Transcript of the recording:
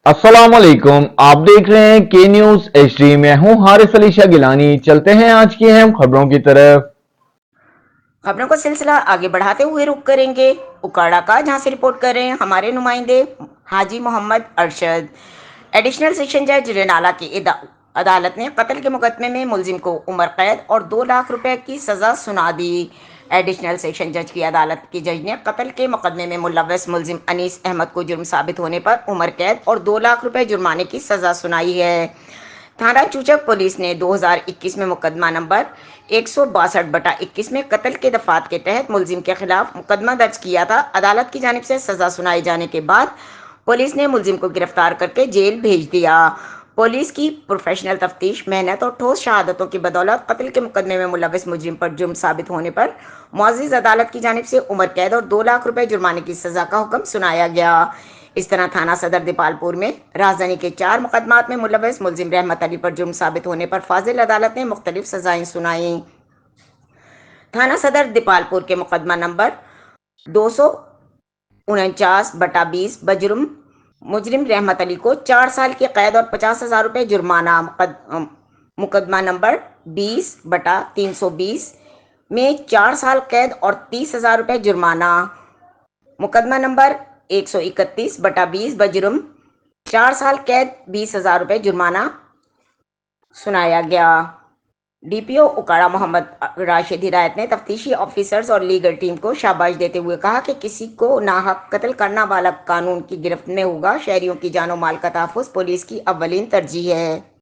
अस्सलामुअलैकुम, आप देख रहे हैं के न्यूज एचडी। मैं हूं हारिस अली शाह गिलानी। चलते हैं आज की अहम खबरों की तरफ। खबरों का सिलसिला आगे बढ़ाते हुए रुख करेंगे उकाड़ा का, जहां से रिपोर्ट कर रहे हैं हमारे नुमाइंदे हाजी मोहम्मद अरशद। एडिशनल सेशन जज रेनाला की अदालत ने कत्ल के मुकदमे में मुलजिम को उम्र कैद और 2 लाख रुपए की सजा सुना दी। एडिशनल सेशन जज की अदालत की जज ने कत्ल के मुकदमे में मुलव्वस मुलजिम अनीस अहमद को जुर्म साबित होने पर उम्र कैद और 2 लाख रुपए जुर्माने की सजा सुनाई है। थाना चूचक पुलिस ने 2021 में मुकदमा नंबर 162/21 में कत्ल के दफात के तहत मुलजिम के खिलाफ मुकदमा दर्ज किया था। अदालत की जानिब से सजा सुनाए जाने के बाद पुलिस ने मुलजिम को गिरफ्तार करके जेल भेज दिया। पुलिस की प्रोफेशनल तफ्तीश, मेहनत और ठोस शहादतों की बदौलत कत्ल के मुकदमे में मुलव्वस मुलजिम पर जुर्म साबित होने पर मुअज़्ज़िज़ अदालत की जानिब से उम्र कैद और 2 लाख रुपए जुर्माने की सजा का हुक्म सुनाया गया। इस तरह थाना सदर दीपालपुर में राजधानी के 4 मुकदमात में मुलव्वस मुलजिम रहमत अली पर जुर्म साबित होने पर फाजिल अदालत ने मुख्तलिफ सजाएं सुनाई। थाना सदर दीपालपुर के मुकदमा नंबर 249/20 बजुर्म मुजरिम रहमत अली को 4 साल की कैद और 50,000 रुपए जुर्माना। मुकदमा नंबर 20/320 में 4 साल कैद और 30,000 रुपए जुर्माना। मुकदमा नंबर 131/20 बजुर्म 4 साल कैद 20,000 रुपए जुर्माना सुनाया गया। डीपीओ उकाड़ा मोहम्मद राशिद हिदायत ने तफ्तीशी ऑफिसर्स और लीगल टीम को शाबाश देते हुए कहा कि किसी को नाहक कत्ल करना वाला कानून की गिरफ्त में होगा। शहरियों की जानो माल का तहफ़्फ़ुज़ पुलिस की अव्वलीन तरजीह है।